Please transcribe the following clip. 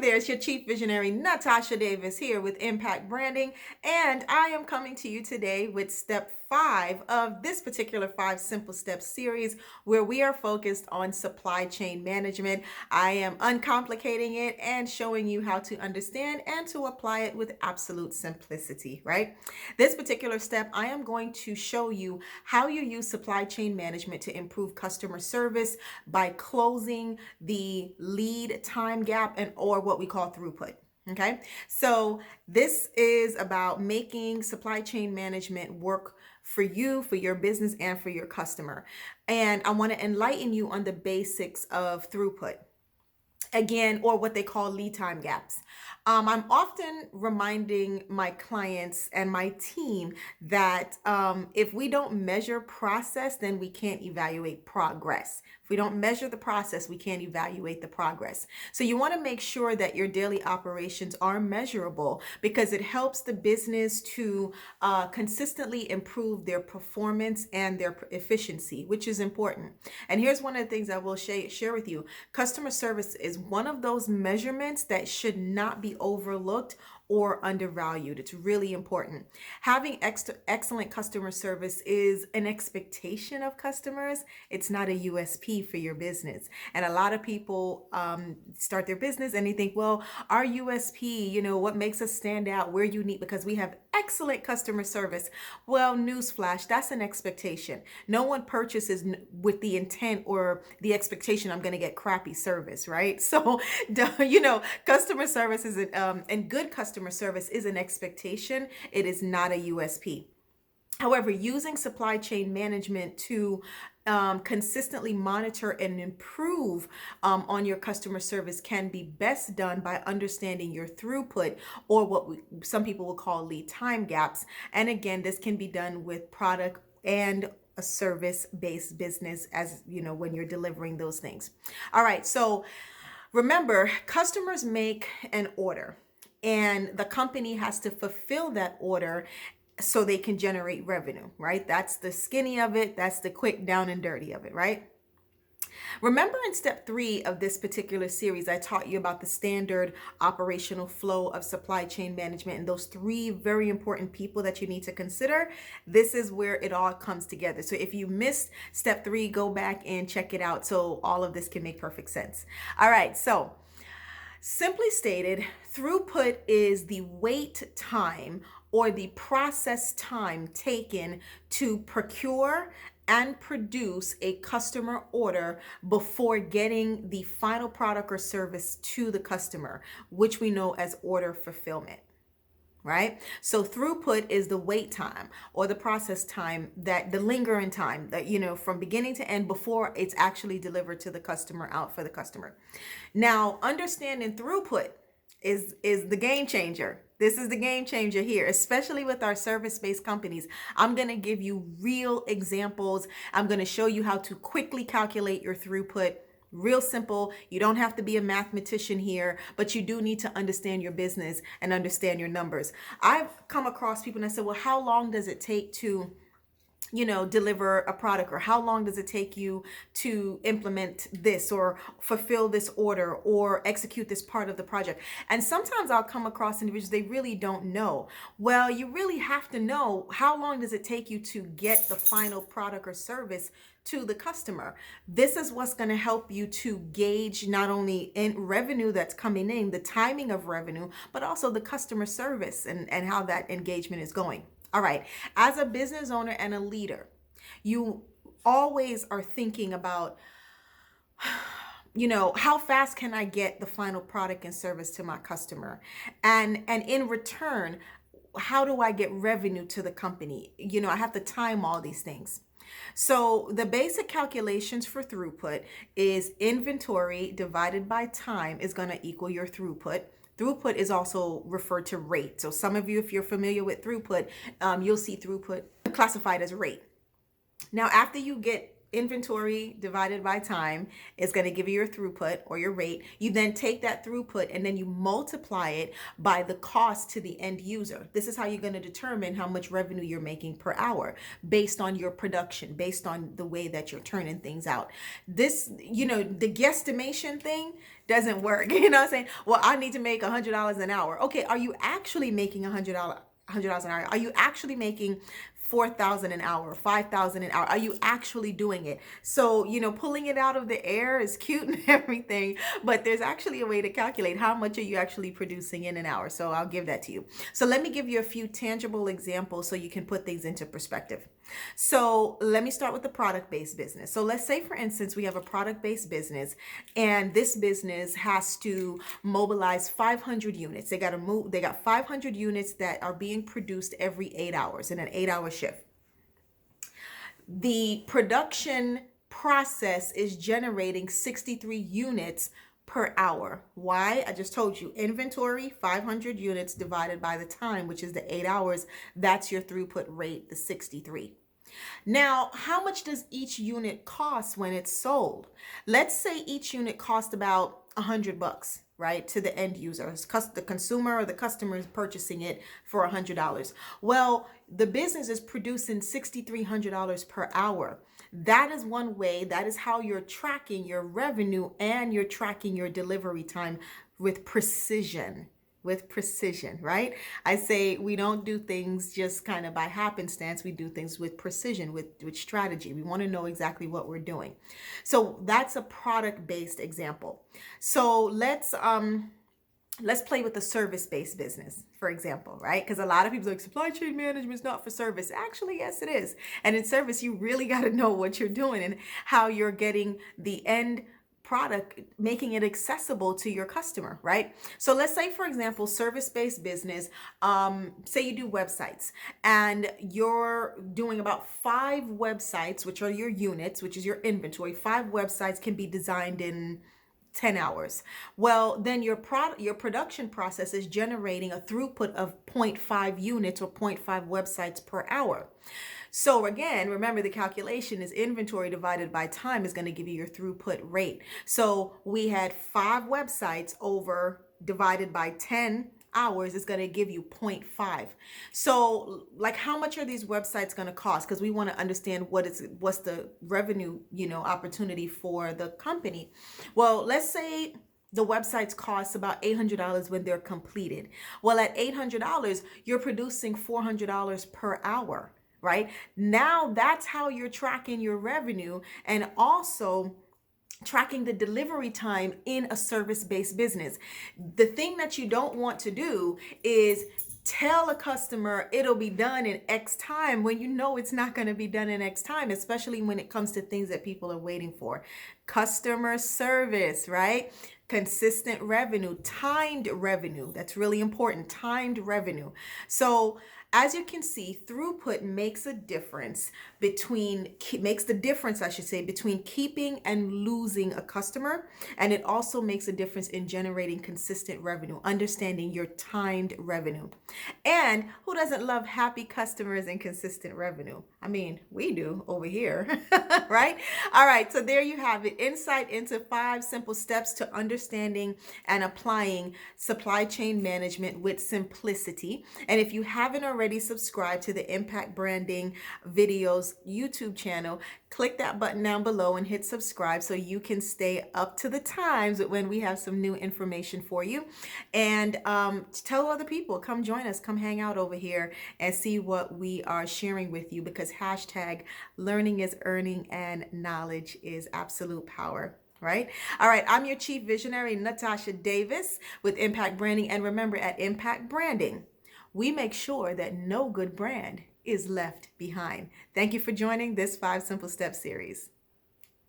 there, it's your Chief Visionary, Natasha Davis, here with Impact Branding, and I am coming to you today with step 5 of this particular 5 Simple Steps series where we are focused on supply chain management. I am uncomplicating it and showing you how to understand and to apply it with absolute simplicity, right? This particular step, I am going to show you how you use supply chain management to improve customer service by closing the lead time gap and or what we call throughput. Okay, so this is about making supply chain management work for you, for your business, and for your customer. And I want to enlighten you on the basics of throughput again, or what they call lead time gaps. I'm often reminding my clients and my team that if we don't measure process, then we can't evaluate progress. If we don't measure the process, we can't evaluate the progress. So you want to make sure that your daily operations are measurable because it helps the business to consistently improve their performance and their efficiency, which is important. And here's one of the things I will share with you. Customer service is one of those measurements that should not be overlooked or undervalued. It's really important. Having excellent customer service is an expectation of customers. It's not a USP for your business. And a lot of people start their business and they think, well, our USP, what makes us stand out, we're unique because we have excellent customer service. Well, newsflash, that's an expectation. No one purchases with the intent or the expectation I'm going to get crappy service, right? So, customer service is and good customer service is an expectation. It is not a USP. However, using supply chain management to consistently monitor and improve on your customer service can be best done by understanding your throughput, or what some people will call lead time gaps. And again, this can be done with product and a service-based business, as when you're delivering those things. All right, so remember, customers make an order and the company has to fulfill that order so they can generate revenue, right? That's the skinny of it. That's the quick down and dirty of it, right? Remember in step 3 of this particular series, I taught you about the standard operational flow of supply chain management and those 3 very important people that you need to consider. This is where it all comes together. So if you missed step 3, go back and check it out so all of this can make perfect sense. All right, so simply stated, throughput is the wait time or the process time taken to procure and produce a customer order before getting the final product or service to the customer, which we know as order fulfillment. Right? So throughput is the wait time or the process time, that the lingering time that, from beginning to end before it's actually delivered to the customer, out for the customer. Now, understanding throughput is the game changer. This is the game changer here, especially with our service-based companies. I'm going to give you real examples. I'm going to show you how to quickly calculate your throughput. Real simple. You don't have to be a mathematician here, but you do need to understand your business and understand your numbers. I've come across people and I said, well, how long does it take to deliver a product, or how long does it take you to implement this or fulfill this order or execute this part of the project? And sometimes I'll come across individuals, they really don't know. Well, you really have to know, how long does it take you to get the final product or service to the customer? This is what's going to help you to gauge not only in revenue that's coming in, the timing of revenue, but also the customer service and how that engagement is going. All right, as a business owner and a leader, you always are thinking about, how fast can I get the final product and service to my customer? And in return, how do I get revenue to the company? I have to time all these things. So the basic calculations for throughput is inventory divided by time is going to equal your throughput. Throughput is also referred to rate. So some of you, if you're familiar with throughput, you'll see throughput classified as rate. Now, after you get inventory divided by time is going to give you your throughput or your rate. You then take that throughput and then you multiply it by the cost to the end user. This is how you're going to determine how much revenue you're making per hour based on your production, based on the way that you're turning things out. This, the guesstimation thing doesn't work. You know what I'm saying? Well, I need to make $100 an hour. Okay, are you actually making $100 an hour? Are you actually making 4,000 an hour, 5,000 an hour? Are you actually doing it? So, pulling it out of the air is cute and everything, but there's actually a way to calculate how much are you actually producing in an hour. So I'll give that to you. So let me give you a few tangible examples so you can put things into perspective. So let me start with the product-based business. So let's say, for instance, we have a product-based business, and this business has to mobilize 500 units. They got 500 units that are being produced every 8 hours in an 8-hour shift. The production process is generating 63 units per hour. Why? I just told you, inventory, 500 units divided by the time, which is the 8 hours. That's your throughput rate, the 63. Now, how much does each unit cost when it's sold? Let's say each unit cost about $100, right, to the end user. The consumer or the customer is purchasing it for $100. Well, the business is producing $6,300 per hour. That is one way. That is how you're tracking your revenue, and you're tracking your delivery time with precision. Right? I say we don't do things just kind of by happenstance. We do things with precision, with strategy. We want to know exactly what we're doing. So that's a product-based example. So let's play with the service-based business, for example, right? Because a lot of people are like, supply chain management is not for service. Actually, yes, it is. And in service, you really got to know what you're doing and how you're getting the end product, making it accessible to your customer, right? So let's say, for example, service-based business, say you do websites, and you're doing about 5 websites, which are your units, which is your inventory. 5 websites can be designed in 10 hours. Well, then your production process is generating a throughput of 0.5 units or 0.5 websites per hour. So again, remember, the calculation is inventory divided by time is going to give you your throughput rate. So we had 5 websites divided by 10 hours is going to give you 0.5. So like, how much are these websites going to cost? Because we want to understand what's the revenue, opportunity for the company. Well, let's say the websites cost about $800 when they're completed. Well, at $800, you're producing $400 per hour. Right? Now that's how you're tracking your revenue, and also tracking the delivery time in a service-based business. The thing that you don't want to do is tell a customer it'll be done in X time when you know it's not going to be done in X time, especially when it comes to things that people are waiting for. Customer service, right? Consistent revenue, timed revenue. That's really important. Timed revenue. So as you can see, throughput makes the difference between keeping and losing a customer. And it also makes a difference in generating consistent revenue, understanding your timed revenue. And who doesn't love happy customers and consistent revenue? I mean, we do over here, right? All right, so there you have it. Insight into 5 simple steps to understanding and applying supply chain management with simplicity. And if you haven't already subscribed to the Impact Branding Videos YouTube channel, click that button down below and hit subscribe so you can stay up to the times when we have some new information for you. And tell other people, come join us, come hang out over here and see what we are sharing with you, because hashtag learning is earning and knowledge is absolute power. Right? All right. I'm your chief visionary, Natasha Davis, with Impact Branding. And remember, at Impact Branding, we make sure that no good brand is left behind. Thank you for joining this 5 Simple Steps series.